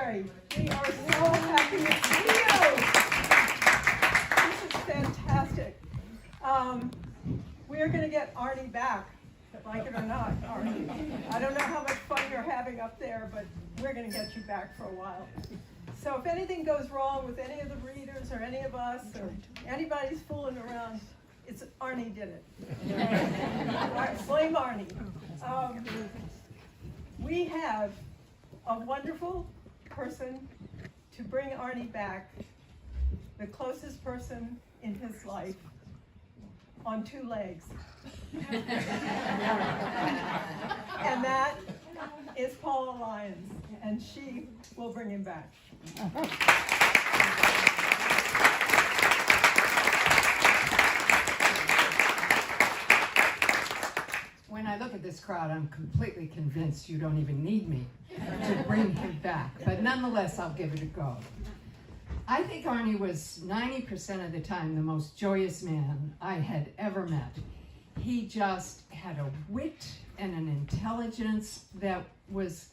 Library. We are so happy to see you. This is fantastic. We're going to get Arnie back, like it or not, Arnie. I don't know how much fun you're having up there, but we're going to get you back for a while. So if anything goes wrong with any of the readers or any of us or anybody's fooling around, it's Arnie did it. Blame Arnie. We have a wonderful person to bring Arnie back, the closest person in his life, on two legs. And that is Paula Lyons, and she will bring him back. When I look at this crowd, I'm completely convinced you don't even need me to bring him back. But nonetheless, I'll give it a go. I think Arnie was 90% of the time the most joyous man I had ever met. He just had a wit and an intelligence that was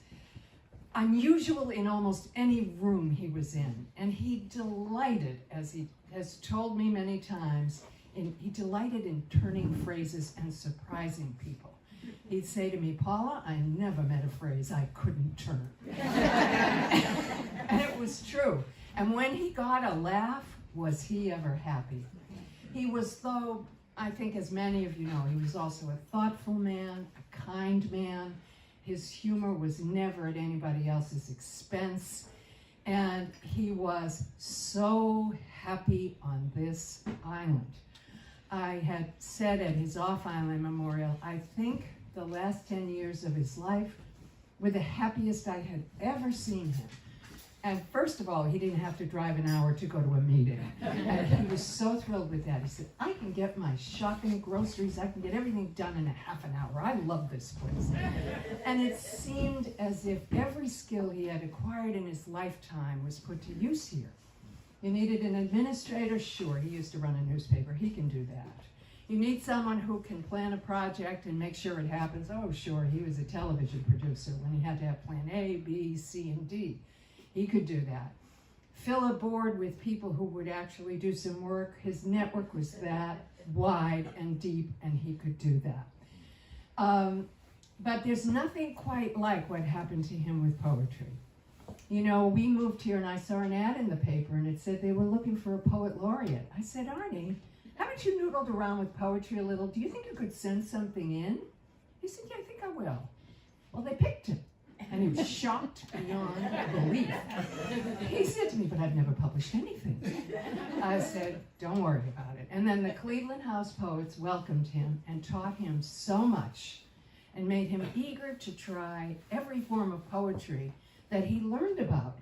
unusual in almost any room he was in. And he delighted, as he has told me many times, he delighted in turning phrases and surprising people. He'd say to me, Paula, I never met a phrase I couldn't turn. And it was true. And when he got a laugh, was he ever happy? He was, though, I think as many of you know, he was also a thoughtful man, a kind man. His humor was never at anybody else's expense. And he was so happy on this island. I had said at his off-island memorial, I think the last 10 years of his life were the happiest I had ever seen him. And first of all, he didn't have to drive an hour to go to a meeting. And he was so thrilled with that. He said, I can get my shopping, groceries, I can get everything done in a half an hour. I love this place. And it seemed as if every skill he had acquired in his lifetime was put to use here. You needed an administrator? Sure, he used to run a newspaper. He can do that. You need someone who can plan a project and make sure it happens? Oh, sure, he was a television producer when he had to have plan A, B, C, and D. He could do that. Fill a board with people who would actually do some work. His network was that wide and deep, and he could do that. But there's nothing quite like what happened to him with poetry. You know, we moved here and I saw an ad in the paper and it said they were looking for a poet laureate. I said, Arnie, haven't you noodled around with poetry a little? Do you think you could send something in? He said, yeah, I think I will. Well, they picked him. And he was shocked beyond belief. He said to me, but I've never published anything. I said, don't worry about it. And then the Cleveland House Poets welcomed him and taught him so much and made him eager to try every form of poetry that he learned about.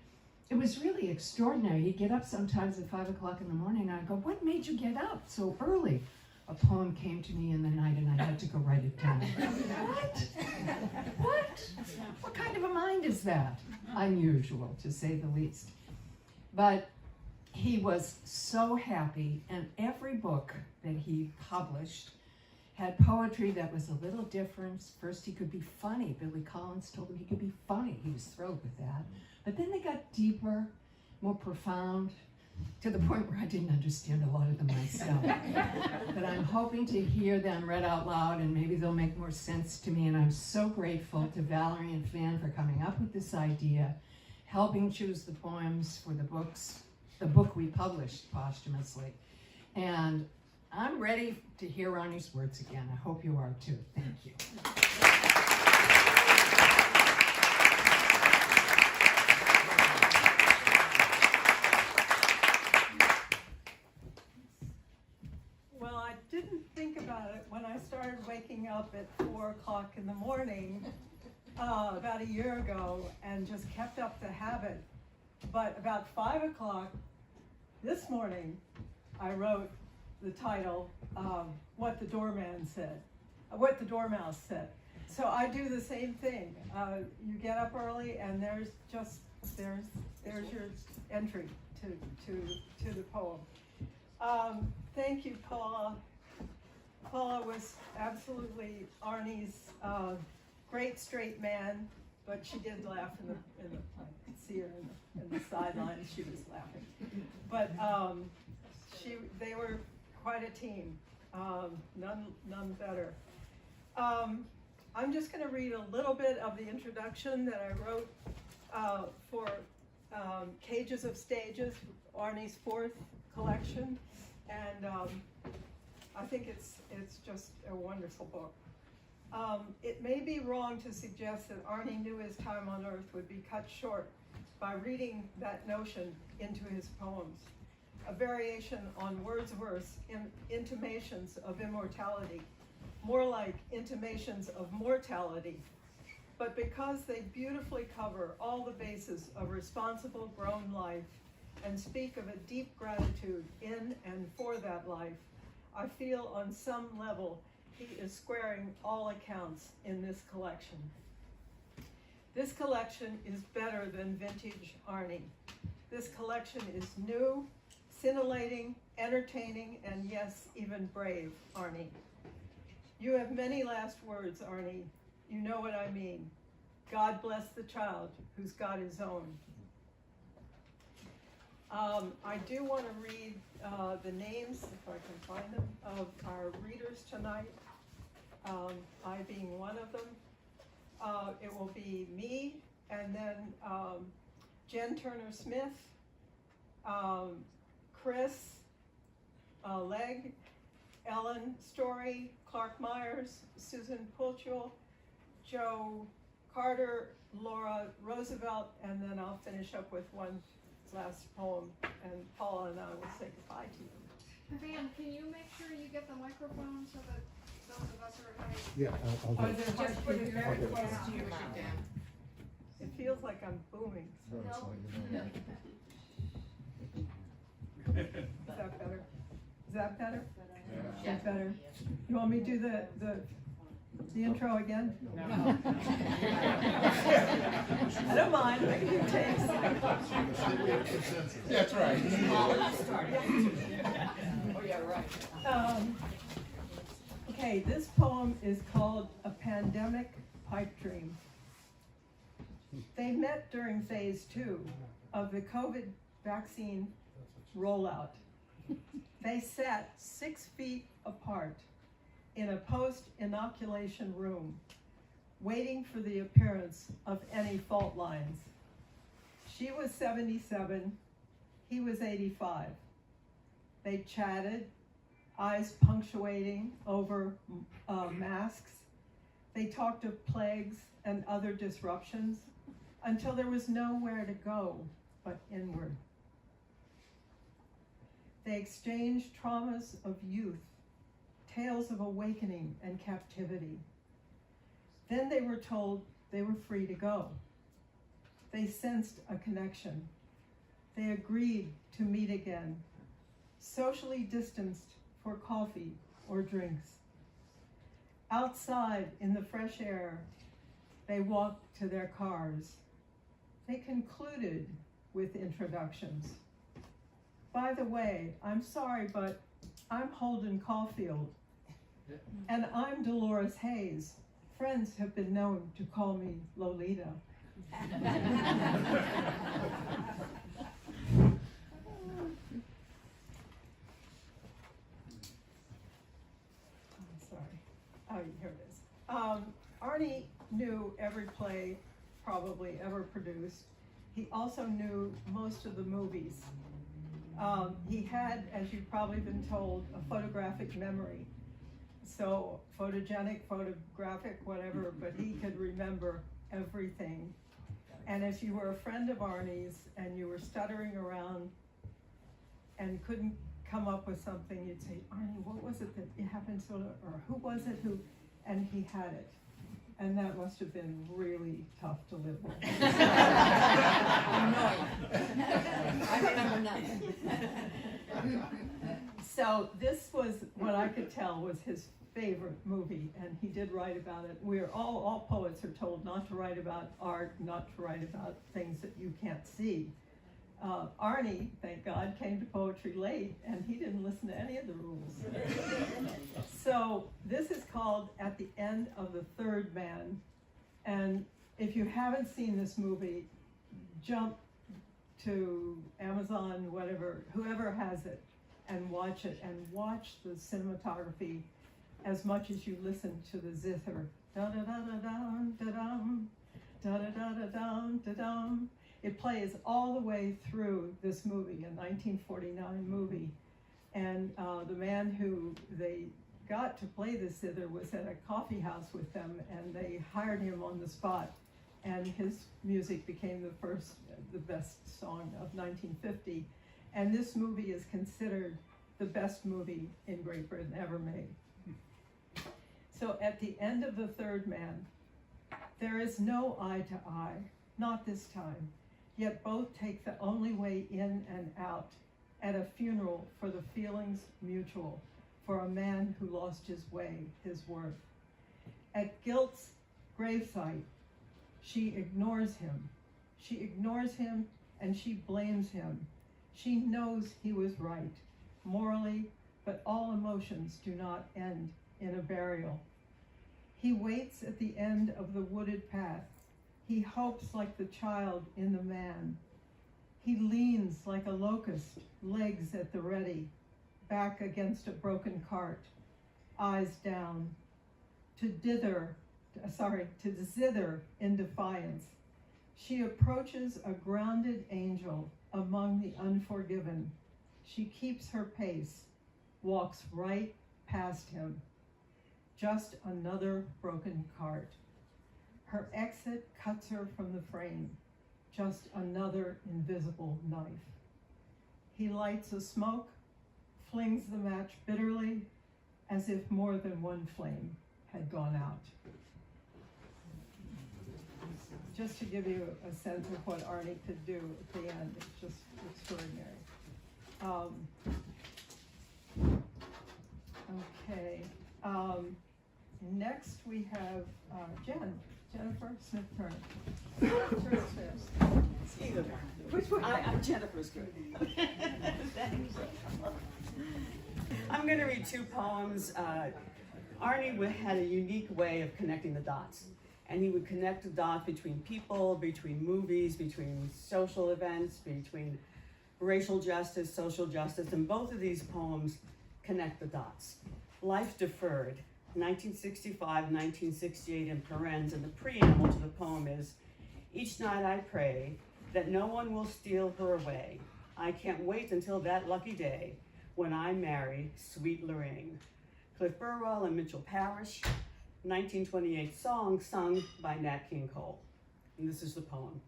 It was really extraordinary. He'd get up sometimes at 5 o'clock in the morning and I'd go, what made you get up so early? A poem came to me in the night and I had to go write it down. What? What? What kind of a mind is that? Unusual, to say the least. But he was so happy, and every book that he published had poetry that was a little different. First, he could be funny. Billy Collins told him he could be funny. He was thrilled with that. But then they got deeper, more profound, to the point where I didn't understand a lot of them myself. But I'm hoping to hear them read out loud, and maybe they'll make more sense to me. And I'm so grateful to Valerie and Fan for coming up with this idea, helping choose the poems for the book we published posthumously. And I'm ready to hear Arnie's words again. I hope you are too. Thank you. Well, I didn't think about it when I started waking up at 4 o'clock in the morning about a year ago and just kept up the habit. But about 5 o'clock this morning, I wrote the title, What the Doorman Said, What the Dormouse Said. So I do the same thing. You get up early and there's your entry to the poem. Thank you, Paula. Paula was absolutely Arnie's great straight man, but she did laugh in the play. see her in the sidelines. She was laughing. But they were quite a team. None better. I'm just going to read a little bit of the introduction that I wrote for Cages of Stages, Arnie's 4th collection, and I think it's just a wonderful book. It may be wrong to suggest that Arnie knew his time on Earth would be cut short by reading that notion into his poems, a variation on Wordsworth's intimations of immortality, more like intimations of mortality, but because they beautifully cover all the bases of responsible grown life and speak of a deep gratitude in and for that life, I feel on some level he is squaring all accounts in this collection. This collection is better than vintage Arnie. This collection is new, scintillating, entertaining, and yes, even brave, Arnie. You have many last words, Arnie. You know what I mean. God bless the child who's got his own. I do want to read the names, if I can find them, of our readers tonight, I being one of them. It will be me, and then Jen Turner-Smith, Chris Legg, Ellen Story, Clark Myers, Susan Pulchul, Joe Carter, Laura Roosevelt, and then I'll finish up with one last poem, and Paula and I will say goodbye to you. Van, can you make sure you get the microphone so that those of us are at Yeah, I'll do it. Is it hard Just to put hear? it very Okay. close to your mouth. It feels like I'm booming. No, it's No. not, you know. Is that better? Is that better? Yeah. Is that better? You want me to do the intro again? No. I don't mind, I can do takes. That's right. Oh, yeah, right. Okay, this poem is called A Pandemic Pipe Dream. They met during phase 2 of the COVID vaccine rollout. They sat 6 feet apart in a post-inoculation room, waiting for the appearance of any fault lines. She was 77, he was 85. They chatted, eyes punctuating over masks. They talked of plagues and other disruptions until there was nowhere to go but inward. They exchanged traumas of youth, tales of awakening and captivity. Then they were told they were free to go. They sensed a connection. They agreed to meet again, socially distanced for coffee or drinks. Outside in the fresh air, they walked to their cars. They concluded with introductions. By the way, I'm sorry, but I'm Holden Caulfield, and I'm Dolores Hayes. Friends have been known to call me Lolita. I'm sorry. Oh, here it is. Arnie knew every play probably ever produced. He also knew most of the movies. He had, as you've probably been told, a photographic memory. So photogenic, photographic, whatever, but he could remember everything. And if you were a friend of Arnie's and you were stuttering around and couldn't come up with something, you'd say, Arnie, what was it that it happened to, or who was it who, and he had it. And that must have been really tough to live with. I remember nothing. So this was what I could tell was his favorite movie, and he did write about it. We're all poets are told not to write about art, not to write about things that you can't see. Arnie, thank God, came to poetry late, and he didn't listen to any of the rules. So this is called At the End of the Third Man, and if you haven't seen this movie, jump to Amazon, whatever, whoever has it, and watch it, and watch the cinematography as much as you listen to the zither. Da da da da dum da dum, da da da da dum da dum. It plays all the way through this movie, a 1949 movie, and the man who they got to play the zither was at a coffee house with them, and they hired him on the spot, and his music became the best song of 1950, and this movie is considered the best movie in Great Britain ever made. So at the end of the third man, there is no eye to eye, not this time, yet both take the only way in and out at a funeral for the feelings mutual, for a man who lost his way, his worth. At guilt's gravesite, she ignores him. She ignores him and she blames him. She knows he was right, morally, but all emotions do not end in a burial. He waits at the end of the wooded path. He hopes like the child in the man. He leans like a locust, legs at the ready, back against a broken cart, eyes down, to zither in defiance. She approaches a grounded angel among the unforgiven. She keeps her pace, walks right past him. Just another broken cart. Her exit cuts her from the frame. Just another invisible knife. He lights a smoke, flings the match bitterly, as if more than one flame had gone out. Just to give you a sense of what Arnie could do at the end, it's just extraordinary. Okay. Next we have Jennifer Smith-Turner. Either. Which one? I'm Jennifer's good. Thanks. I'm going to read two poems. Arnie had a unique way of connecting the dots. And he would connect the dots between people, between movies, between social events, between racial justice, social justice, and both of these poems connect the dots. Life Deferred, 1965, 1968 in parens, and the preamble to the poem is, each night I pray that no one will steal her away. I can't wait until that lucky day when I marry sweet Lorraine. Cliff Burwell and Mitchell Parrish, 1928 song sung by Nat King Cole. And this is the poem.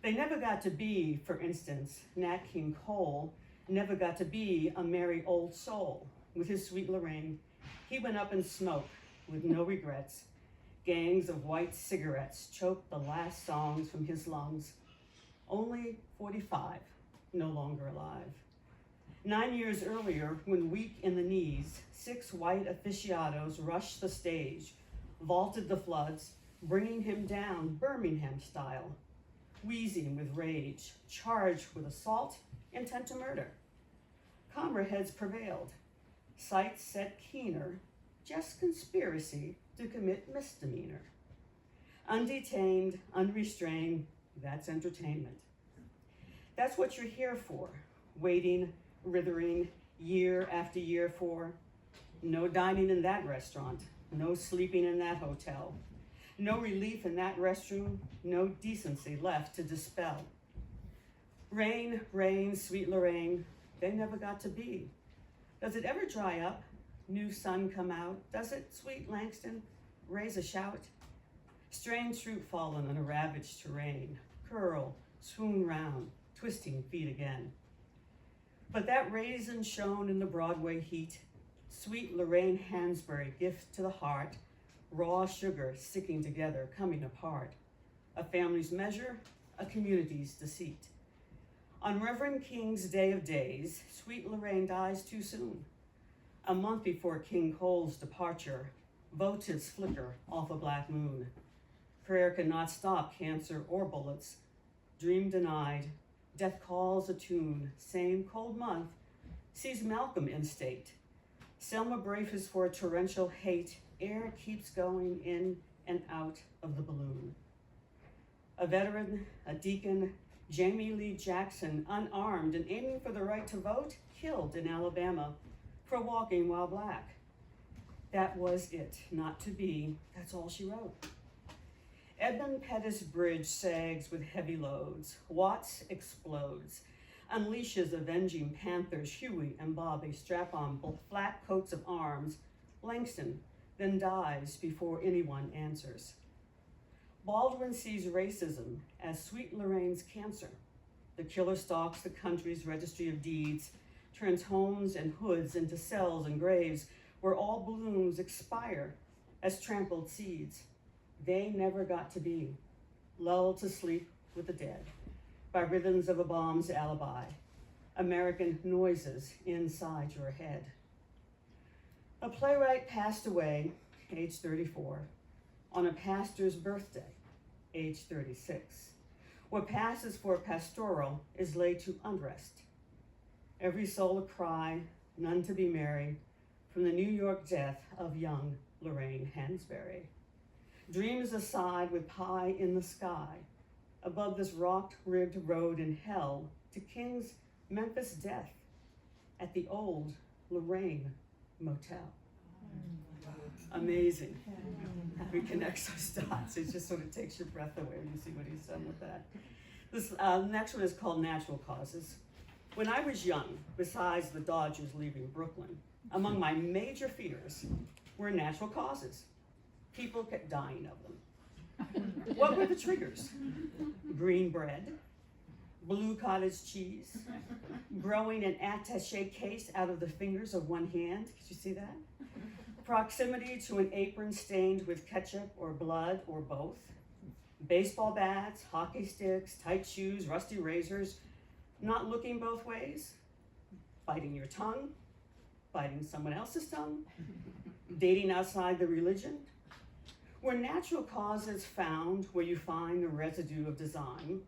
They never got to be, for instance, Nat King Cole never got to be a merry old soul. With his sweet Lorraine, he went up in smoke with no regrets. Gangs of white cigarettes choked the last songs from his lungs. Only 45, no longer alive. 9 years earlier, when weak in the knees, 6 white aficionados rushed the stage, vaulted the floods, bringing him down Birmingham style, wheezing with rage, charged with assault, intent to murder. Calmer heads prevailed, sights set keener, just conspiracy to commit misdemeanor. Undetained, unrestrained, that's entertainment. That's what you're here for, waiting, writhing, year after year for. No dining in that restaurant, no sleeping in that hotel, no relief in that restroom, no decency left to dispel. Rain, rain, sweet Lorraine, they never got to be. Does it ever dry up? New sun come out? Does it, sweet Langston, raise a shout? Strange fruit fallen on a ravaged terrain, curl, swoon round, twisting feet again. But that raisin shone in the Broadway heat, sweet Lorraine Hansberry gift to the heart, raw sugar sticking together, coming apart. A family's measure, a community's deceit. On Reverend King's Day of Days, sweet Lorraine dies too soon. A month before King Cole's departure, votives flicker off a black moon. Prayer cannot stop cancer or bullets. Dream denied, death calls a tune. Same cold month sees Malcolm in state. Selma braces for a torrential hate. Air keeps going in and out of the balloon. A veteran, a deacon, Jamie Lee Jackson, unarmed and aiming for the right to vote, killed in Alabama for walking while black. That was it, not to be, that's all she wrote. Edmund Pettus Bridge sags with heavy loads. Watts explodes, unleashes avenging panthers Huey and Bobby strap on flat coats of arms. Langston then dies before anyone answers. Baldwin sees racism as Sweet Lorraine's cancer. The killer stalks the country's registry of deeds, turns homes and hoods into cells and graves where all blooms expire as trampled seeds. They never got to be, lulled to sleep with the dead by rhythms of a bomb's alibi, American noises inside your head. A playwright passed away, age 34, on a pastor's birthday, age 36. What passes for pastoral is laid to unrest. Every soul a cry, none to be merry, from the New York death of young Lorraine Hansberry. Dreams aside with pie in the sky, above this rock-ribbed road in hell, to King's Memphis death at the old Lorraine Motel. Amazing how he connects those dots. It just sort of takes your breath away when you see what he's done with that. This next one is called Natural Causes. When I was young, besides the Dodgers leaving Brooklyn, among my major fears were natural causes. People kept dying of them. What were the triggers? Green bread, blue cottage cheese, growing an attaché case out of the fingers of one hand. Did you see that? Proximity to an apron stained with ketchup or blood or both. Baseball bats, hockey sticks, tight shoes, rusty razors, not looking both ways, biting your tongue, biting someone else's tongue, dating outside the religion. Were natural causes found where you find the residue of design?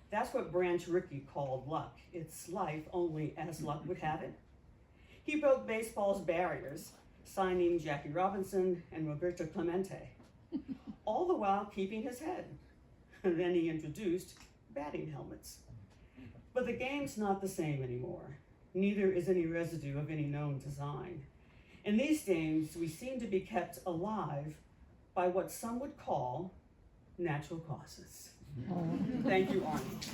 That's what Branch Rickey called luck. It's life only as luck would have it. He broke baseball's barriers, signing Jackie Robinson and Roberto Clemente, all the while keeping his head. And then he introduced batting helmets. But the game's not the same anymore. Neither is any residue of any known design. In these games, we seem to be kept alive by what some would call natural causes. Thank you, Arnie.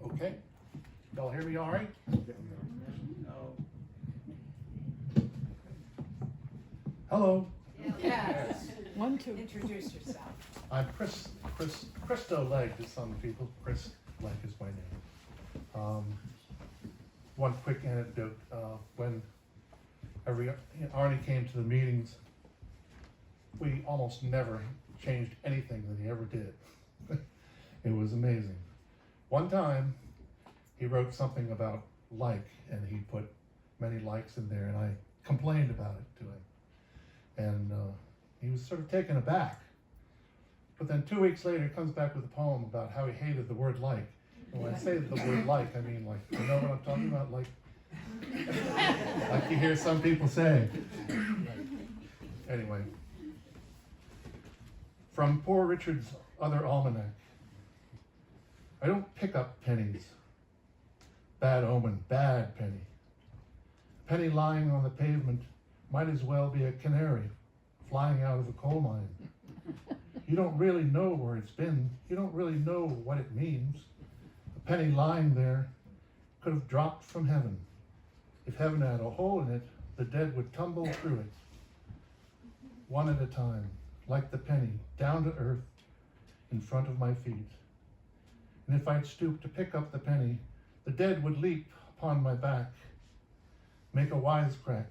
Okay, y'all hear me all right? Hello, Yes. One, two. Introduce yourself. I'm Christo Legg to some people. Chris Legg is my name. One quick anecdote, when Arnie came to the meetings, we almost never changed anything that he ever did. It was amazing. One time, he wrote something about like, and he put many likes in there, and I complained about it to him. And he was sort of taken aback. But then 2 weeks later, he comes back with a poem about how he hated the word like. And when I say the word like, I mean like, you know what I'm talking about? Like you hear some people say. Anyway, from Poor Richard's Other Almanac. I don't pick up pennies. Bad omen, bad penny. Penny lying on the pavement might as well be a canary flying out of a coal mine. You don't really know where it's been. You don't really know what it means. A penny lying there could have dropped from heaven. If heaven had a hole in it, the dead would tumble through it. One at a time, like the penny, down to earth in front of my feet. And if I'd stoop to pick up the penny, the dead would leap upon my back, make a wisecrack,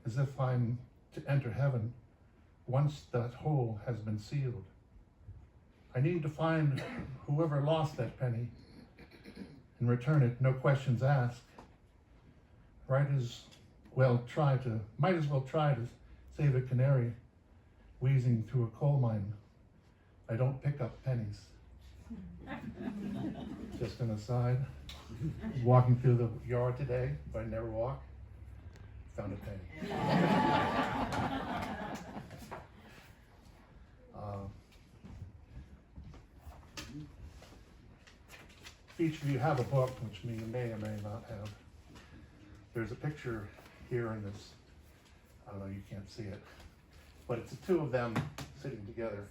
as if I'm to enter heaven once that hole has been sealed. I need to find whoever lost that penny and return it, no questions asked. Might as well try to save a canary wheezing through a coal mine. I don't pick up pennies. Just an aside. I was walking through the yard today, but I never walk. Found a penny. Each of you have a book, which you may or may not have. There's a picture here in this. I don't know, you can't see it, but it's the two of them sitting together.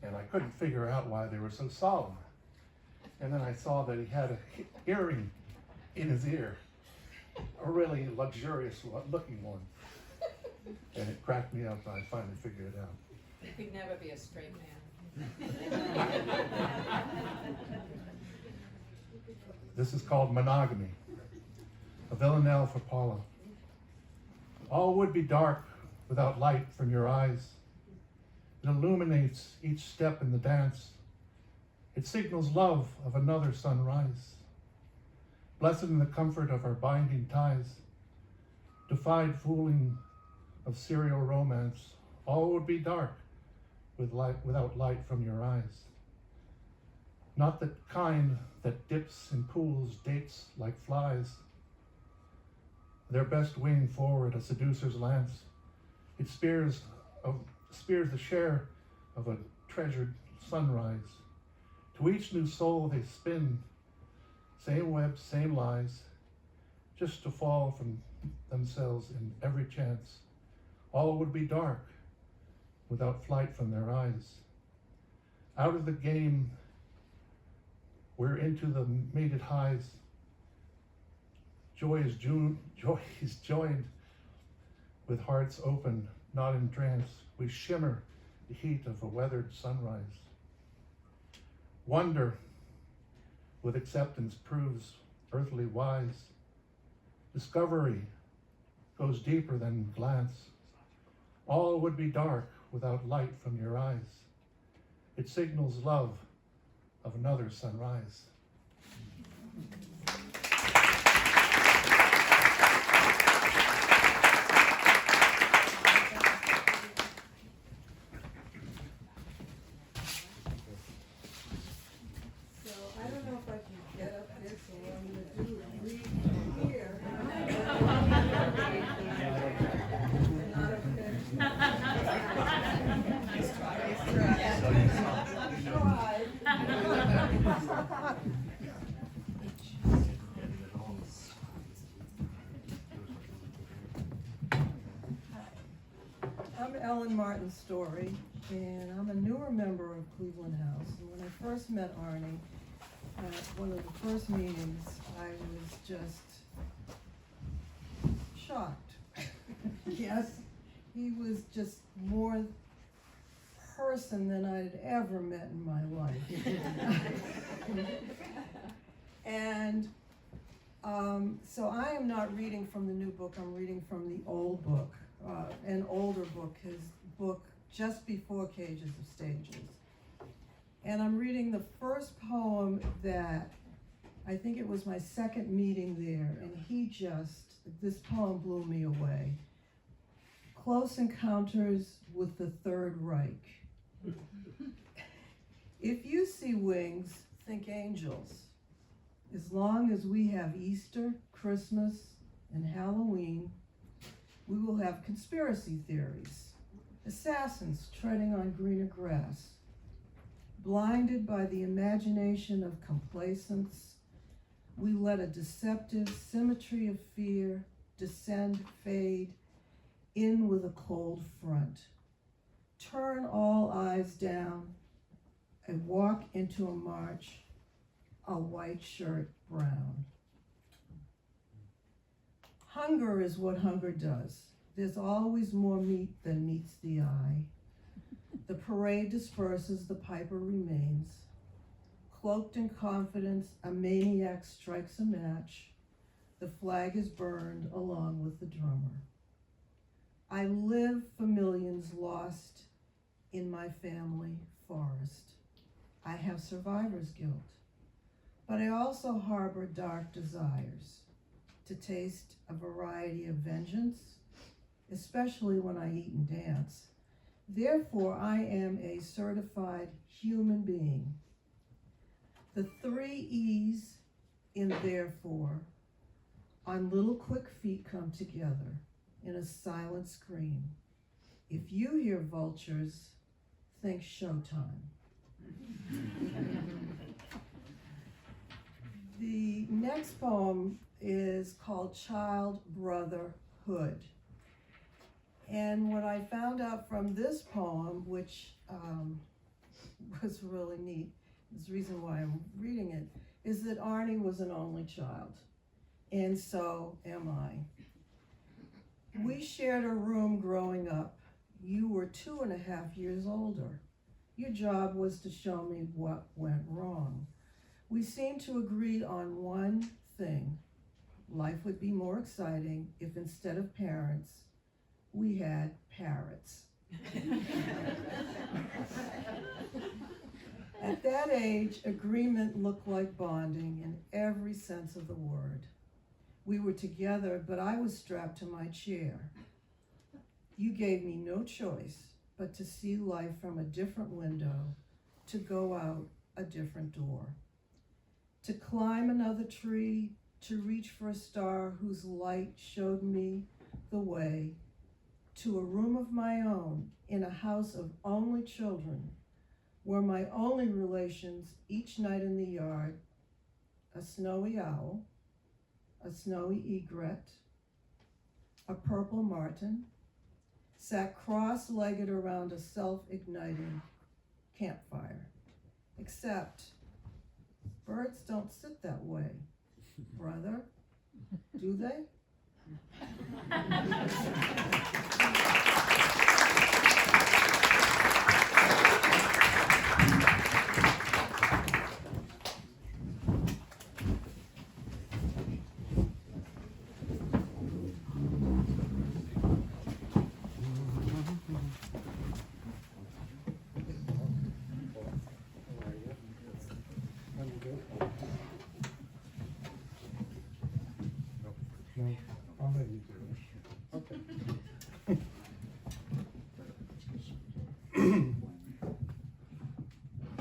And I couldn't figure out why they were so solemn. And then I saw that he had an earring in his ear, a really luxurious looking one. And it cracked me up, and I finally figured it out. He could never be a straight man. This is called Monogamy, a villanelle for Paula. All would be dark without light from your eyes. It illuminates each step in the dance. It signals love of another sunrise. Blessed in the comfort of our binding ties, defied fooling of serial romance, all would be dark without light from your eyes. Not the kind that dips in pools, dates like flies. Their best wing forward, a seducer's lance. It spears the share of a treasured sunrise. To each new soul they spin, same web, same lies, just to fall from themselves in every chance. All would be dark without flight from their eyes. Out of the game, we're into the mated highs. Joy is joined with hearts open, not in trance. We shimmer the heat of a weathered sunrise. Wonder with acceptance proves earthly wise. Discovery goes deeper than glance. All would be dark without light from your eyes. It signals love of another sunrise. So I don't know if I can get up there, so what I'm gonna do is read from here. Not okay. I'm Ellen Martin Story, and I'm a newer member of Cleveland House. And when I first met Arnie, at one of the first meetings, I was just shocked. Yes, he was just more person than I'd ever met in my life. And so I am not reading from the new book, I'm reading from the old book, an older book, his book just before Cages of Stages. And I'm reading the first poem that, I think it was my second meeting there, and this poem blew me away. Close Encounters with the Third Reich. If you see wings, think angels. As long as we have Easter, Christmas, and Halloween, we will have conspiracy theories, assassins treading on greener grass. Blinded by the imagination of complacence, we let a deceptive symmetry of fear descend, fade, in with a cold front. Turn all eyes down and walk into a march, a white shirt brown. Hunger is what hunger does. There's always more meat than meets the eye. The parade disperses, the piper remains. Cloaked in confidence, a maniac strikes a match. The flag is burned along with the drummer. I live for millions lost in my family forest. I have survivor's guilt, but I also harbor dark desires to taste a variety of vengeance, especially when I eat and dance. Therefore, I am a certified human being. The 3 E's in therefore on little quick feet come together in a silent scream. If you hear vultures, think showtime. The next poem is called Child Brotherhood. And what I found out from this poem, which was really neat, is the reason why I'm reading it, is that Arnie was an only child, and so am I. We shared a room growing up. You were 2.5 years older. Your job was to show me what went wrong. We seemed to agree on one thing. Life would be more exciting if instead of parents, we had parrots. At that age, agreement looked like bonding in every sense of the word. We were together, but I was strapped to my chair. You gave me no choice but to see life from a different window, to go out a different door, to climb another tree, to reach for a star whose light showed me the way, to a room of my own in a house of only children, were my only relations each night in the yard, a snowy owl, a snowy egret, a purple martin, sat cross-legged around a self-igniting campfire. Except, birds don't sit that way, brother, do they? No, I'll let you do it.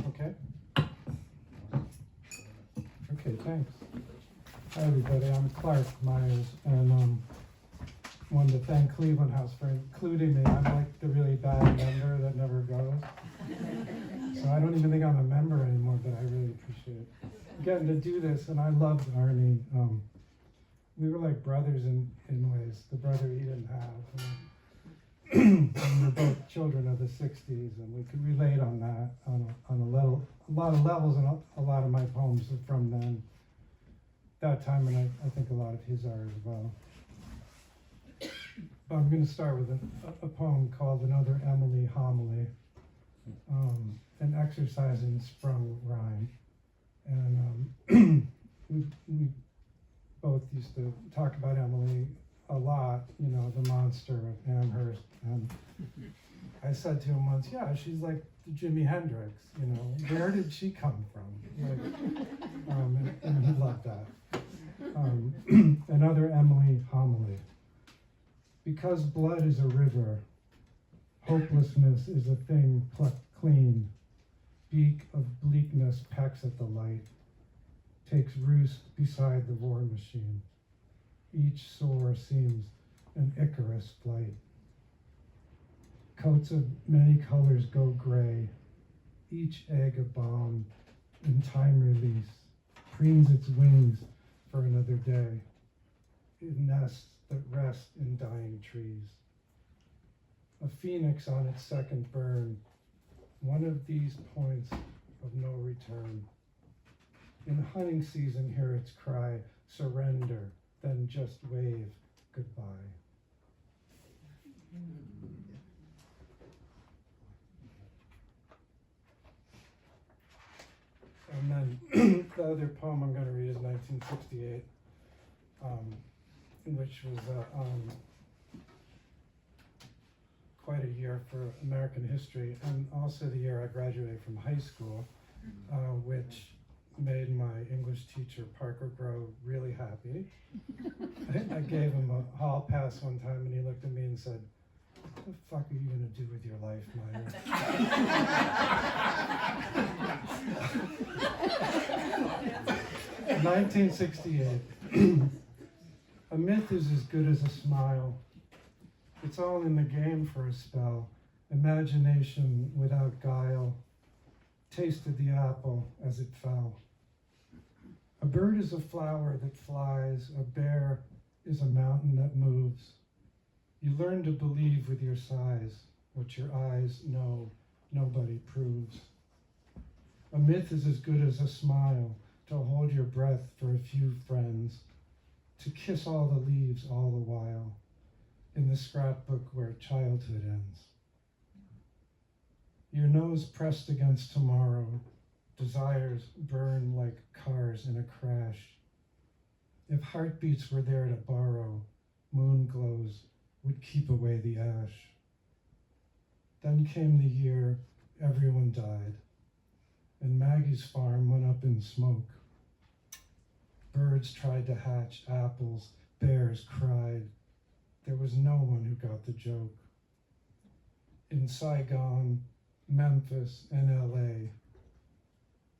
Okay. Okay, thanks. Hi, everybody. I'm Clark Myers, and wanted to thank Cleveland House for including me. I'm like the really bad member that never goes. So I don't even think I'm a member anymore, but I really appreciate getting to do this. And I loved Arnie. We were like brothers in ways, the brother he didn't have. And we were both children of the 60s, and we could relate on that on a lot of levels, and a lot of my poems are from then, that time, and I think a lot of his are as well. But I'm going to start with a poem called Another Emily Homily, an exercise in sprung rhyme. And we both used to talk about Emily a lot, you know, the monster of Amherst. And I said to him once, yeah, she's like the Jimi Hendrix, you know, where did she come from? Like, and he loved that. Another Emily homily. Because blood is a river, hopelessness is a thing plucked clean. Beak of bleakness pecks at the light, takes roost beside the war machine. Each sore seems an Icarus flight. Coats of many colors go gray, each egg a bomb in time release, preens its wings for another day. It nests that rest in dying trees. A phoenix on its second burn, one of these points of no return. In hunting season, hear its cry, surrender, then just wave goodbye. And then the other poem I'm going to read is 1968, which was quite quite a year for American history, and also the year I graduated from high school, which made my English teacher, Parker Grove, really happy. I gave him a hall pass one time, and he looked at me and said, "What the fuck are you gonna do with your life, Meyer?" 1968. A myth is as good as a smile. It's all in the game for a spell. Imagination without guile tasted the apple as it fell. A bird is a flower that flies. A bear is a mountain that moves. You learn to believe with your size. What your eyes know, nobody proves. A myth is as good as a smile, to hold your breath for a few friends, to kiss all the leaves all the while, in the scrapbook where childhood ends. Your nose pressed against tomorrow, desires burn like cars in a crash. If heartbeats were there to borrow, moon glows would keep away the ash. Then came the year everyone died, and Maggie's farm went up in smoke. Birds tried to hatch apples, bears cried. There was no one who got the joke. In Saigon, Memphis, and LA,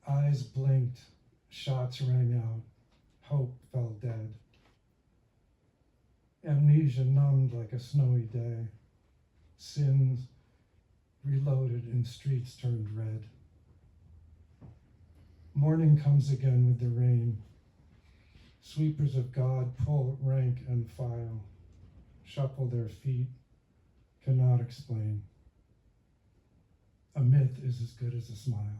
eyes blinked, shots rang out, hope fell dead. Amnesia numbed like a snowy day. Sins reloaded and streets turned red. Morning comes again with the rain. Sweepers of God pull rank and file, shuffle their feet, cannot explain. A myth is as good as a smile.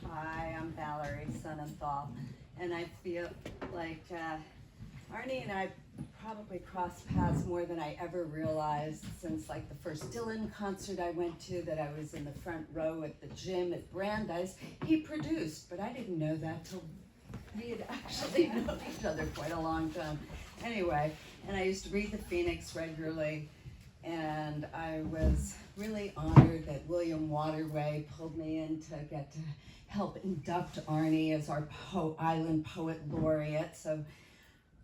Hi, I'm Valerie Sonnenthal, and I feel like Arnie and I probably crossed paths more than I ever realized since like the first Dylan concert I went to that I was in the front row at the gym at Brandeis. He produced, but I didn't know that till we had actually known each other quite a long time. Anyway, and I used to read the Phoenix regularly, and I was really honored that William Waterway pulled me in to get to help induct Arnie as our Island Poet Laureate. So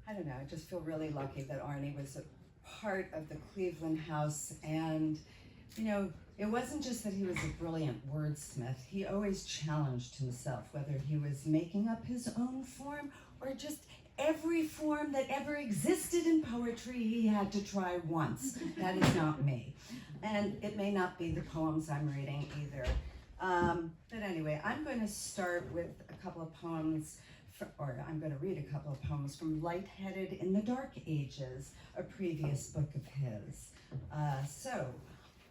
I don't know, I just feel really lucky that Arnie was a part of the Cleveland House. And, you know, it wasn't just that he was a brilliant wordsmith. He always challenged himself, whether he was making up his own form or just every form that ever existed in poetry he had to try once. That is not me. And it may not be the poems I'm reading either. But anyway, I'm going to start with a couple of poems, I'm going to read a couple of poems from Lightheaded in the Dark Ages, a previous book of his. So,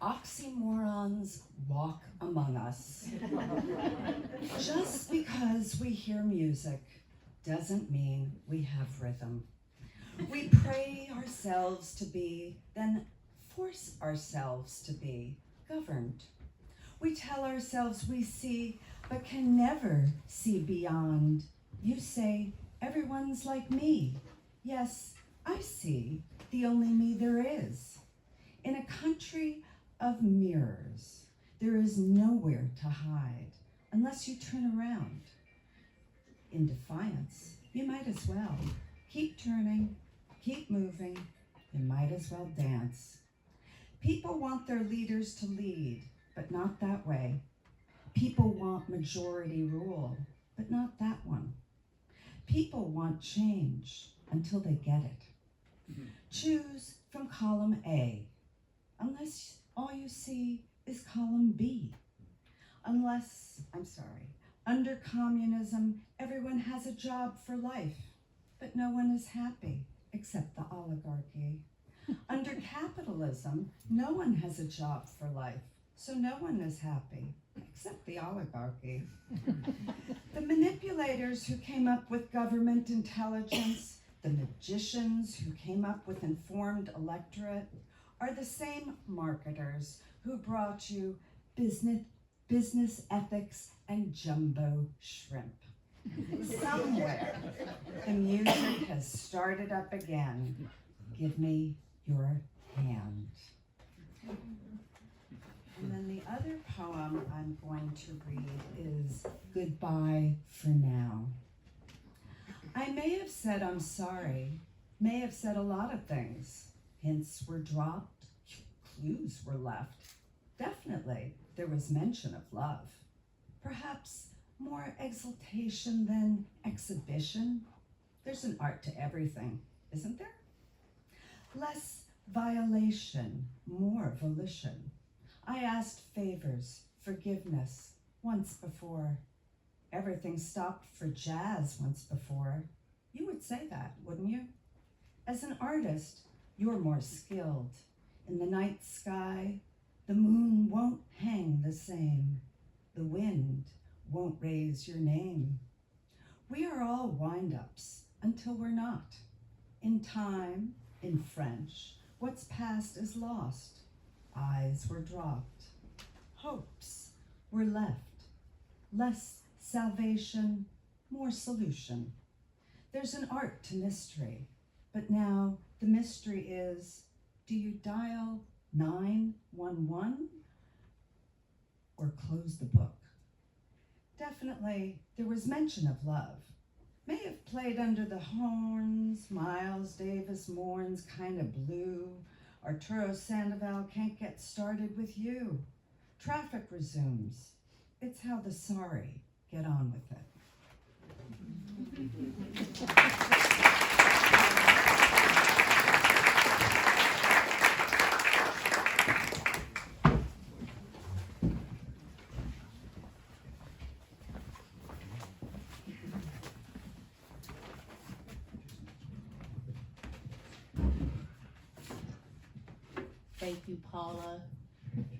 oxymorons walk among us. Just because we hear music doesn't mean we have rhythm. We pray ourselves to be, then force ourselves to be governed. We tell ourselves we see, but can never see beyond. You say, everyone's like me. Yes, I see, the only me there is. In a country of mirrors, there is nowhere to hide unless you turn around. In defiance, you might as well. Keep turning, keep moving, you might as well dance. People want their leaders to lead, but not that way. People want majority rule, but not that one. People want change until they get it. Choose from column A, unless all you see is column B. Under communism, everyone has a job for life, but no one is happy except the oligarchy. Under capitalism, no one has a job for life, so no one is happy except the oligarchy. The manipulators who came up with government intelligence, the magicians who came up with informed electorate, are the same marketers who brought you business ethics and jumbo shrimp. Somewhere, the music has started up again. Give me your hand. And then the other poem I'm going to read is Goodbye for Now. I may have said I'm sorry, may have said a lot of things. Hints were dropped, clues were left. Definitely, there was mention of love. Perhaps more exaltation than exhibition. There's an art to everything, isn't there? Less violation, more volition. I asked favors, forgiveness, once before. Everything stopped for jazz once before. You would say that, wouldn't you? As an artist, you're more skilled. In the night sky, the moon won't hang the same. The wind won't raise your name. We are all wind-ups until we're not. In time, in French, what's past is lost. Eyes were dropped. Hopes were left. Less salvation, more solution. There's an art to mystery, but now the mystery is, do you dial 911 or close the book? Definitely, there was mention of love. May have played under the horns, Miles Davis mourns kind of blue, Arturo Sandoval can't get started with you. Traffic resumes. It's how the sorry get on with it. Thank you, Paula.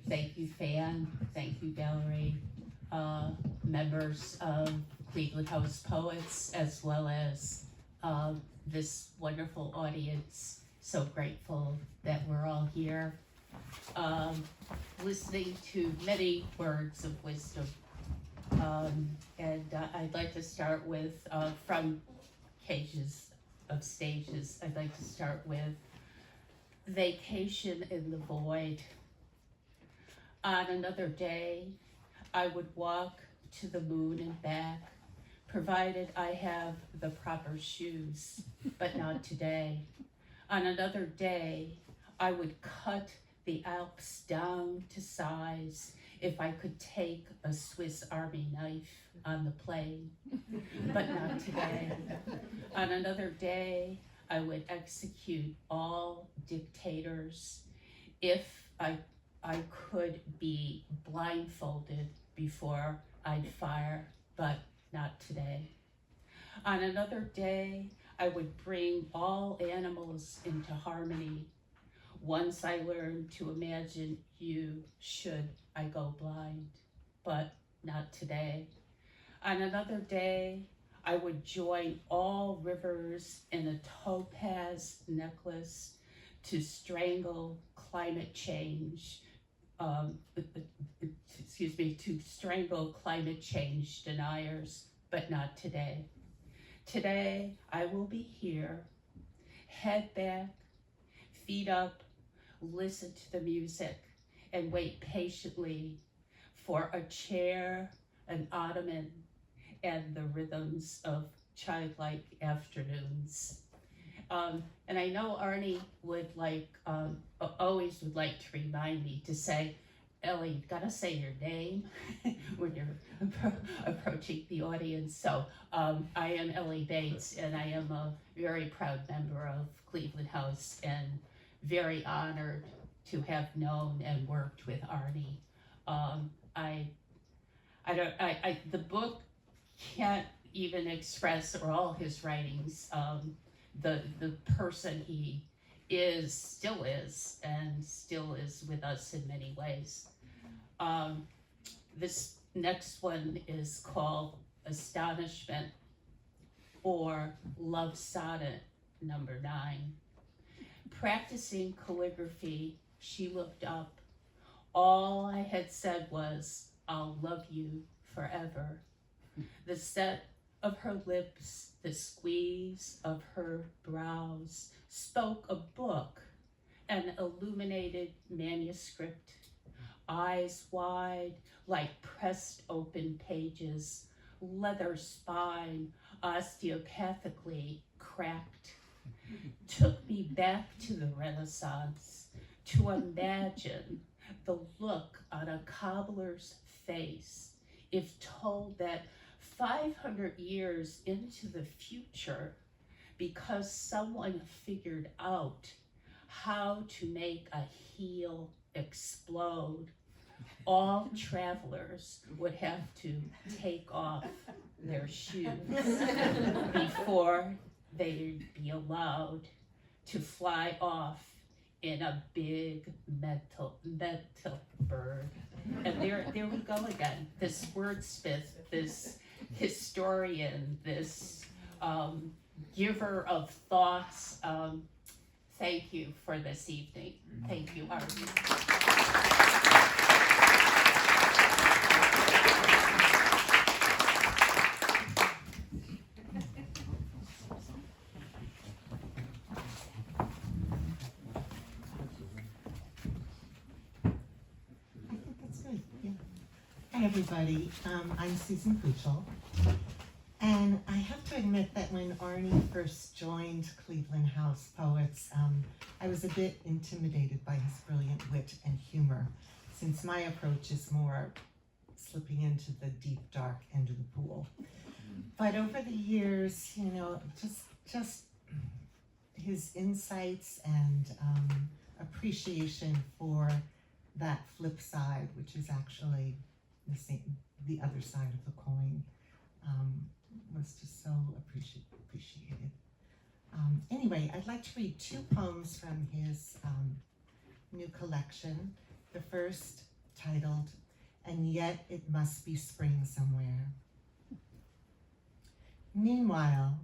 Thank you, Fan. Thank you, Valerie. Members of Cleveland House Poets, as well as this wonderful audience. So grateful that we're all here, listening to many words of wisdom. I'd like to start with, from Cages of Stages, I'd like to start with Vacation in the Void. On another day, I would walk to the moon and back, provided I have the proper shoes, but not today. On another day, I would cut the Alps down to size if I could take a Swiss Army knife on the plane, but not today. On another day, I would execute all dictators if I could be blindfolded before I'd fire, but not today. On another day, I would bring all animals into harmony. Once I learned to imagine you should I go blind, but not today. On another day, I would join all rivers in a topaz necklace to strangle climate change, to strangle climate change deniers, but not today. Today, I will be here, head back, feet up, listen to the music, and wait patiently for a chair, an ottoman, and the rhythms of childlike afternoons. And I know Arnie would always would like to remind me to say, Ellie, you've got to say your name when you're approaching the audience. So I am Ellie Bates, and I am a very proud member of Cleveland House, and very honored to have known and worked with Arnie. The book can't even express, or all his writings, the person he still is with us in many ways. This next one is called Astonishment, or Love Sonnet number 9. Practicing calligraphy She looked up. All I had said was, "I'll love you forever." The set of her lips, the squeeze of her brows spoke a book, an illuminated manuscript, eyes wide like pressed open pages, leather spine osteopathically cracked. Took me back to the Renaissance to imagine the look on a cobbler's face if told that 500 years into the future, because someone figured out how to make a heel explode, all travelers would have to take off their shoes before they'd be allowed to fly off in a big metal bird. And there we go again, this wordsmith, this historian, this giver of thoughts. Thank you for this evening. Thank you, Arnie. That's good, yeah. Hi, everybody. I'm Susan Kuchel. And I have to admit that when Arnie first joined Cleveland House Poets, I was a bit intimidated by his brilliant wit and humor, since my approach is more slipping into the deep, dark end of the pool. But over the years, you know, just his insights and appreciation for that flip side, which is actually the other side of the coin, was just so appreciated. Anyway, I'd like to read two poems from his new collection. The first, titled, "And Yet It Must Be Spring Somewhere." Meanwhile,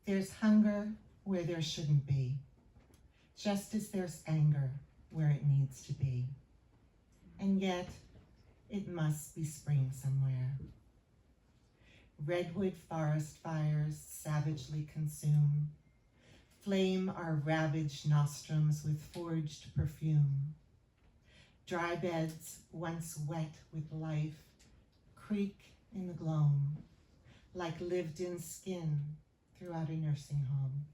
there's hunger where there shouldn't be, just as there's anger where it needs to be. And yet, it must be spring somewhere. Redwood forest fires savagely consume, flame our ravaged nostrums with forged perfume. Dry beds, once wet with life, creak in the gloam, like lived-in skin throughout a nursing home.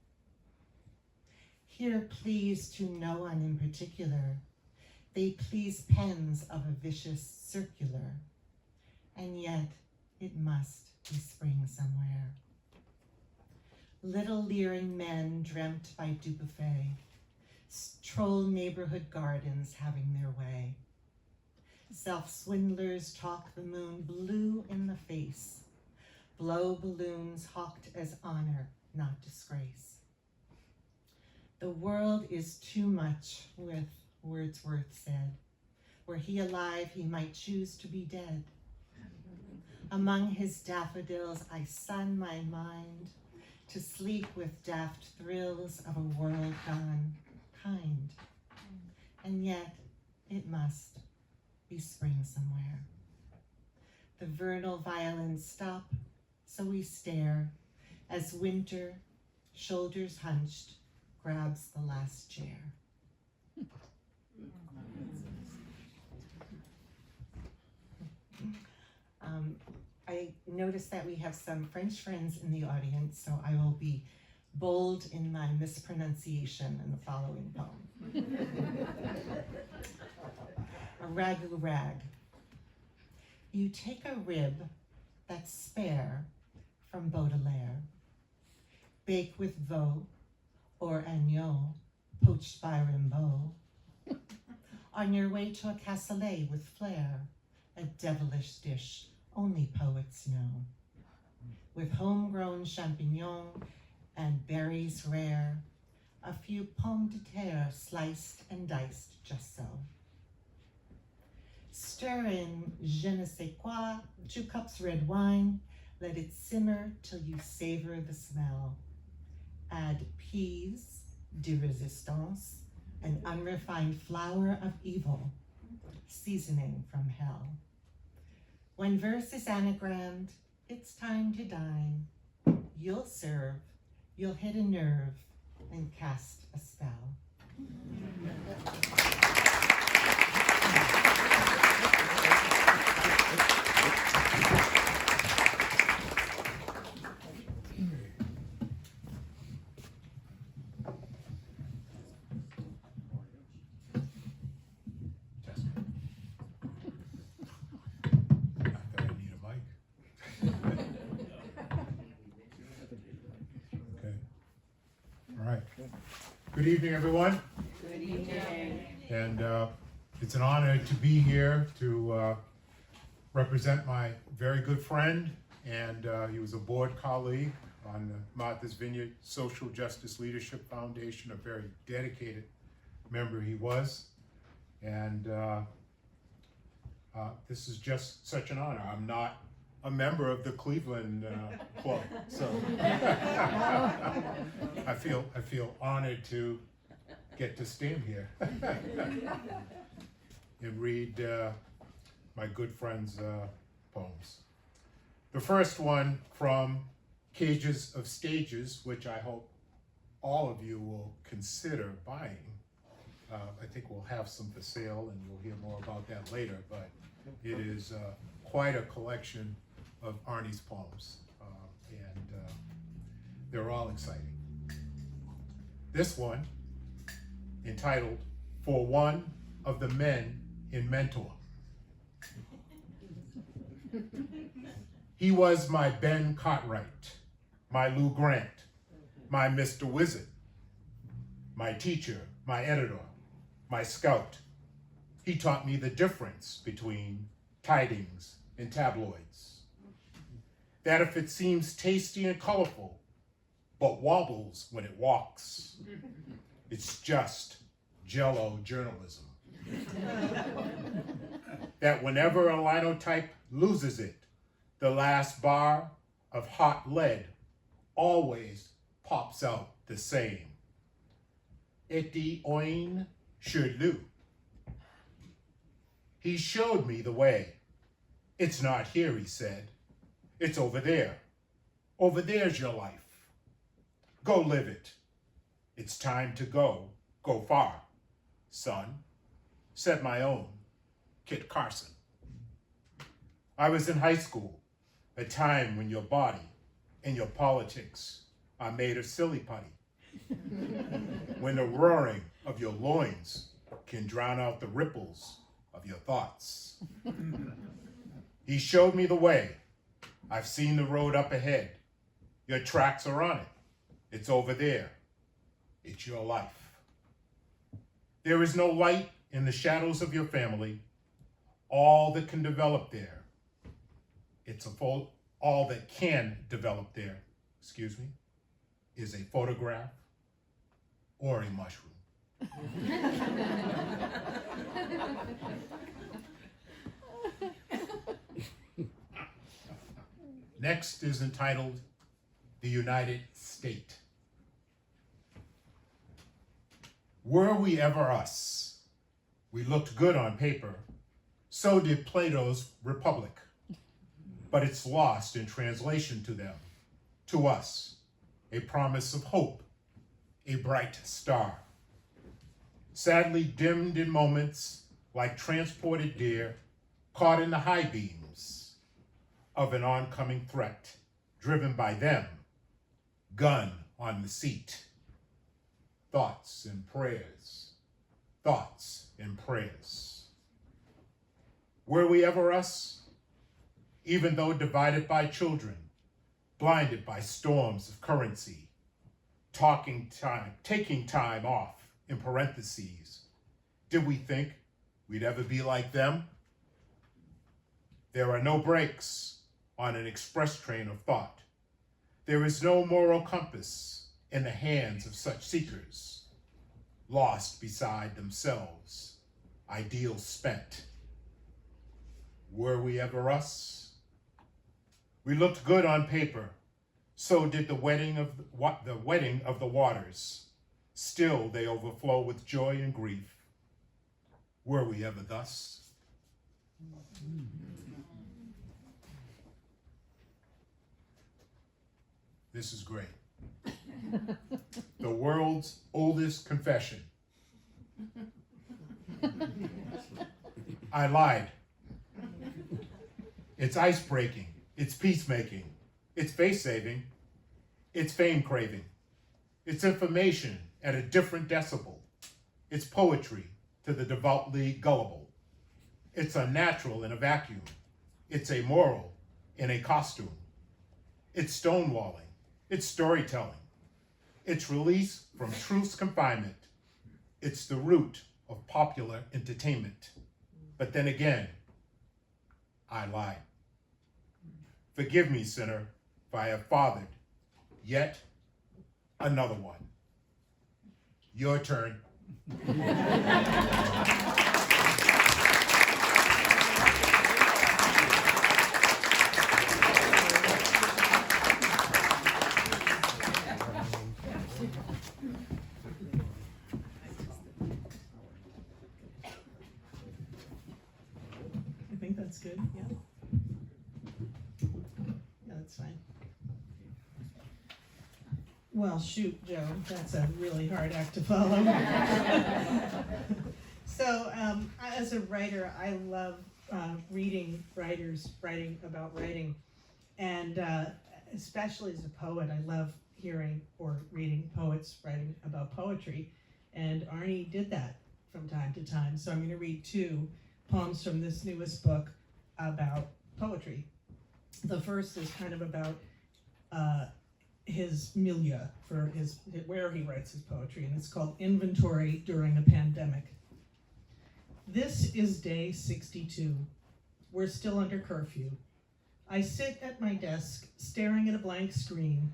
Here please to no one in particular, they please pens of a vicious circular, and yet it must be spring somewhere. Little leering men dreamt by Dubuffet, troll neighborhood gardens having their way. Self-swindlers talk the moon blue in the face, blow balloons hawked as honor, not disgrace. The world is too much, with Wordsworth said. Were he alive, he might choose to be dead. Among his daffodils, I sun my mind to sleep with daft thrills of a world gone kind. And yet, it must be spring somewhere. The vernal violins stop, so we stare as winter, shoulders hunched, grabs the last chair. I noticed that we have some French friends in the audience, so I will be bold in my mispronunciation in the following poem. A ragu rag. You take a rib that's spare from Baudelaire, bake with veau or agneau, poached by Rimbaud. On your way to a cassoulet with flair, a devilish dish only poets know, with homegrown champignons and berries rare, a few pommes de terre sliced and diced just so. Stir in je ne sais quoi, 2 cups red wine, let it simmer till you savor the smell. Add peas de resistance, an unrefined flower of evil, seasoning from hell. When verse is anagrammed, it's time to dine. You'll serve, you'll hit a nerve, and cast a spell. Not that I need a mic. Okay. All right. Good evening, everyone. Good evening. And it's an honor to be here to represent my very good friend, and he was a board colleague on the Martha's Vineyard Social Justice Leadership Foundation, a very dedicated member he was. And this is just such an honor. I'm not a member of the Cleveland Club, so I feel honored to get to stand here and read my good friend's poems. The first one from Cages of Stages, which I hope all of you will consider buying. I think we'll have some for sale, and you'll hear more about that later, but it is quite a collection of Arnie's poems, and they're all exciting. This one, entitled For One of the Men in Mentor. He was my Ben Cartwright, my Lou Grant, my Mr. Wizard, my teacher, my editor, my scout. He taught me the difference between tidings and tabloids. That if it seems tasty and colorful, but wobbles when it walks, it's just Jell-O journalism. That whenever a linotype loses it, the last bar of hot lead always pops out the same. Eti oin shurlu. He showed me the way. It's not here, he said. It's over there. Over there's your life. Go live it. It's time to go far, son, said my own Kit Carson. I was in high school, a time when your body and your politics are made of silly putty. When the roaring of your loins can drown out the ripples of your thoughts. He showed me the way. I've seen the road up ahead. Your tracks are on it. It's over there. It's your life. There is no light in the shadows of your family. All that can develop there. All that can develop there, is a photograph or a mushroom. Next is entitled The United State. Were we ever us? We looked good on paper. So did Plato's Republic. But it's lost in translation to them, to us, a promise of hope, a bright star. Sadly dimmed in moments like transported deer caught in the high beams of an oncoming threat, driven by them, gun on the seat. Thoughts and prayers, thoughts and prayers. Were we ever us? Even though divided by children, blinded by storms of currency, taking time off in parentheses, did we think we'd ever be like them? There are no brakes on an express train of thought. There is no moral compass in the hands of such seekers, lost beside themselves, ideals spent. Were we ever us? We looked good on paper. So did the wedding of the waters. Still they overflow with joy and grief. Were we ever thus? This is great. The world's oldest confession. I lied. It's ice-breaking. It's peacemaking. It's face-saving. It's fame-craving. It's information at a different decibel. It's poetry to the devoutly gullible. It's unnatural in a vacuum. It's amoral in a costume. It's stonewalling. It's storytelling. It's release from truth's confinement. It's the root of popular entertainment. But then again, I lied. Forgive me, sinner, for I have fathered yet another one. Your turn. I think that's good, yeah. Yeah, that's fine. Well, shoot, Joe, that's a really hard act to follow. So, as a writer, I love reading writers writing about writing. And especially as a poet, I love hearing or reading poets writing about poetry. And Arnie did that from time to time. So I'm going to read two poems from this newest book about poetry. The first is kind of about his milieu, for where he writes his poetry, and it's called Inventory During a Pandemic. This is day 62. We're still under curfew. I sit at my desk, staring at a blank screen.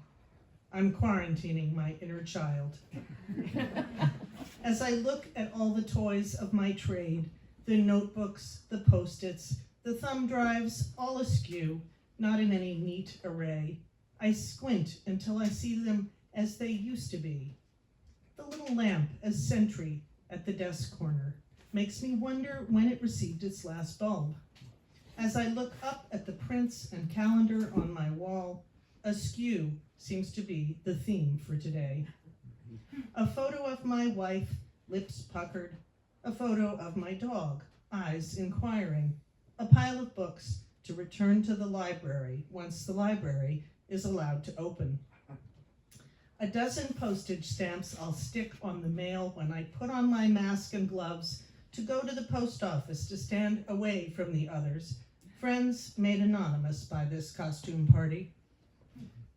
I'm quarantining my inner child. As I look at all the toys of my trade, the notebooks, the Post-its, the thumb drives, all askew, not in any neat array, I squint until I see them as they used to be. The little lamp as sentry at the desk corner makes me wonder when it received its last bulb. As I look up at the prints and calendar on my wall, askew seems to be the theme for today. A photo of my wife, lips puckered, a photo of my dog, eyes inquiring, a pile of books to return to the library once the library is allowed to open. A dozen postage stamps I'll stick on the mail when I put on my mask and gloves to go to the post office to stand away from the others, friends made anonymous by this costume party.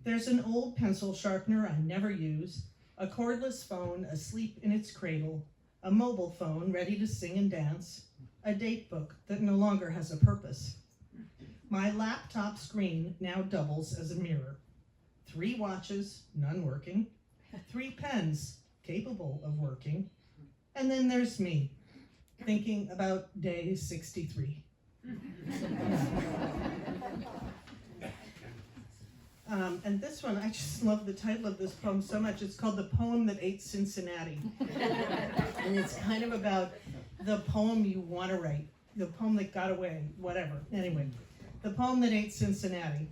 There's an old pencil sharpener I never use, a cordless phone asleep in its cradle, a mobile phone ready to sing and dance, a date book that no longer has a purpose. My laptop screen now doubles as a mirror. 3 watches, none working, 3 pens capable of working, and then there's me, thinking about day 63. And this one, I just love the title of this poem so much. It's called The Poem That Ate Cincinnati. And it's kind of about the poem you want to write, the poem that got away, whatever. Anyway, the poem that ate Cincinnati.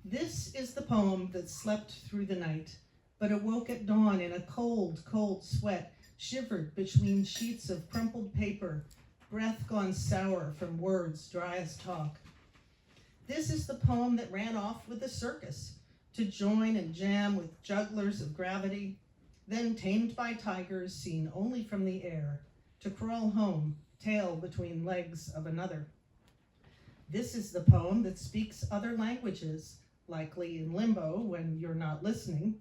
This is the poem that slept through the night, but awoke at dawn in a cold, cold sweat, shivered between sheets of crumpled paper, breath gone sour from words dry as talk. This is the poem that ran off with the circus to join and jam with jugglers of gravity, then tamed by tigers seen only from the air, to crawl home, tail between legs of another. This is the poem that speaks other languages, likely in limbo when you're not listening.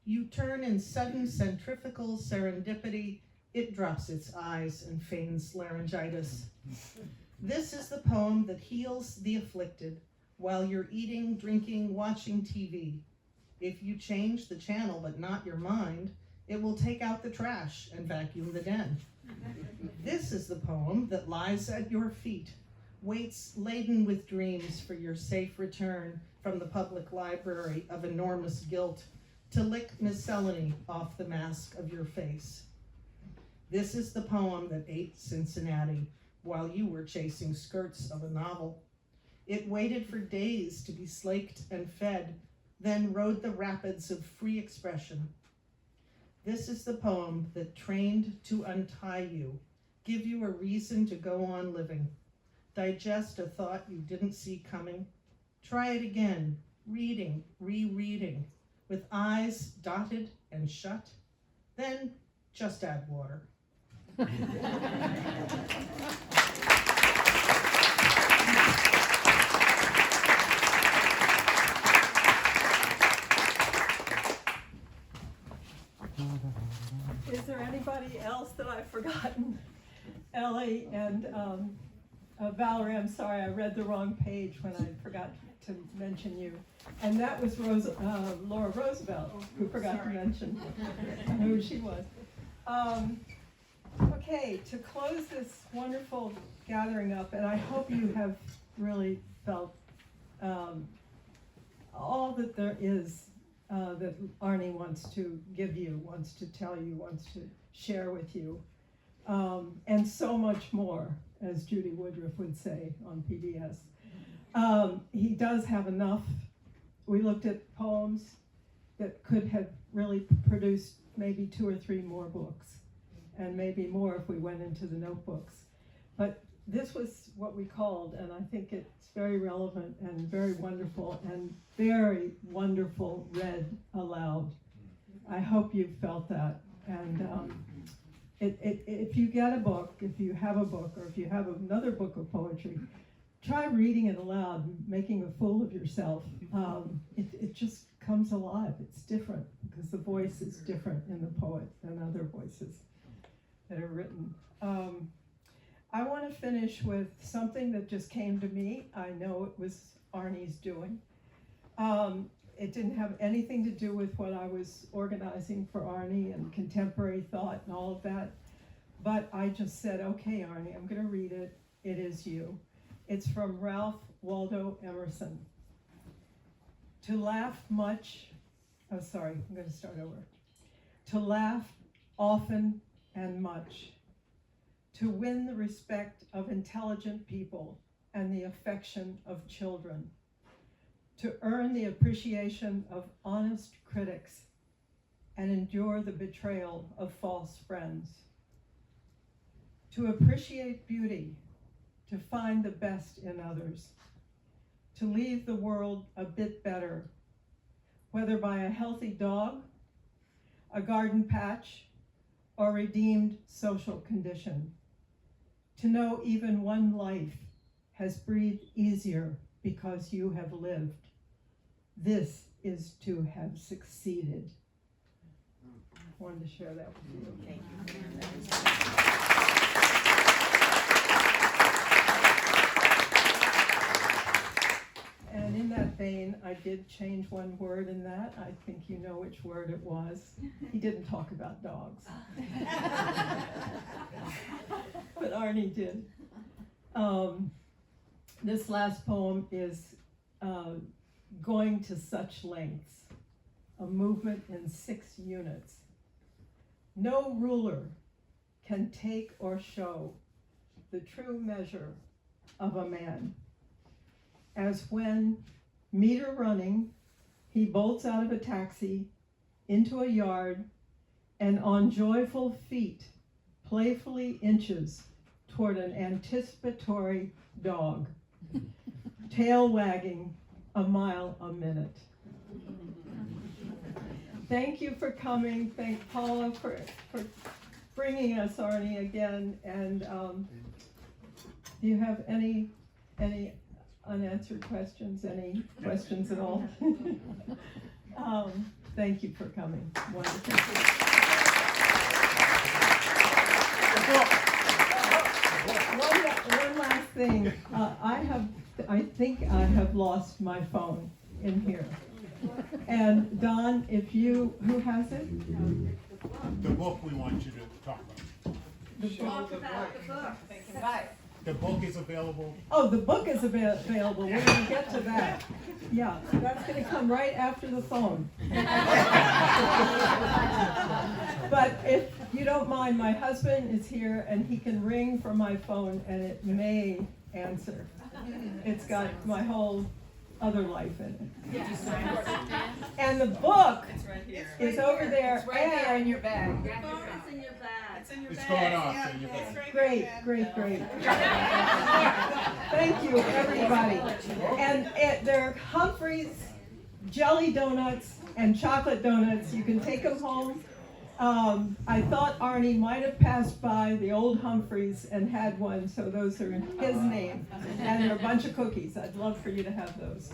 You turn in sudden centrifugal serendipity, it drops its eyes and feigns laryngitis. This is the poem that heals the afflicted while you're eating, drinking, watching TV. If you change the channel but not your mind, it will take out the trash and vacuum the den. This is the poem that lies at your feet, waits laden with dreams for your safe return from the public library of enormous guilt, to lick miscellany off the mask of your face. This is the poem that ate Cincinnati while you were chasing skirts of a novel. It waited for days to be slaked and fed, then rode the rapids of free expression. This is the poem that trained to untie you, give you a reason to go on living, digest a thought you didn't see coming, try it again, reading, rereading, with eyes dotted and shut, then just add water. Is there anybody else that I've forgotten? Ellie and Valerie, I'm sorry, I read the wrong page when I forgot to mention you. And that was Laura Roosevelt, who forgot to mention who she was. Okay, to close this wonderful gathering up, and I hope you have really felt all that there is that Arnie wants to give you, wants to tell you, wants to share with you, and so much more, as Judy Woodruff would say on PBS. He does have enough. We looked at poems that could have really produced maybe 2 or 3 more books, and maybe more if we went into the notebooks. But this was what we called, and I think it's very relevant and very wonderful, and very wonderful read aloud. I hope you felt that. And if you get a book, if you have a book, or if you have another book of poetry, try reading it aloud, making a fool of yourself. It just comes alive. It's different because the voice is different in the poet than other voices that are written. I want to finish with something that just came to me. I know it was Arnie's doing. It didn't have anything to do with what I was organizing for Arnie and contemporary thought and all of that. But I just said, okay, Arnie, I'm going to read it. It is you. It's from Ralph Waldo Emerson. To laugh much, I'm going to start over. To laugh often and much. To win the respect of intelligent people and the affection of children. To earn the appreciation of honest critics and endure the betrayal of false friends. To appreciate beauty, to find the best in others, to leave the world a bit better, whether by a healthy dog, a garden patch, or redeemed social condition. To know even one life has breathed easier because you have lived. This is to have succeeded. I wanted to share that with you. Thank you. And in that vein, I did change one word in that. I think you know which word it was. He didn't talk about dogs. But Arnie did. This last poem is Going to Such Lengths, a movement in 6 units. No ruler can take or show the true measure of a man, as when, meter running, he bolts out of a taxi into a yard and on joyful feet playfully inches toward an anticipatory dog, tail wagging a mile a minute. Thank you for coming. Thank Paula for bringing us Arnie again. And do you have any unanswered questions? Any questions at all? Thank you for coming. Wonderful. One last thing. I think I have lost my phone in here. And Don, who has it? The book we want you to talk about. The book. Talk about the book. The book is available. Oh, the book is available, we're gonna get to that. Yeah, that's gonna come right after the phone. But if you don't mind, my husband is here and he can ring from my phone and it may answer. It's got my whole other life in it. And the book is over there It's right there in and your bag. It's in your bag. It's going off. So you can- great. Thank you, everybody. And they're Humphrey's jelly donuts and chocolate donuts. You can take them home. I thought Arnie might have passed by the old Humphreys and had one, so those are in his name. And they're a bunch of cookies. I'd love for you to have those.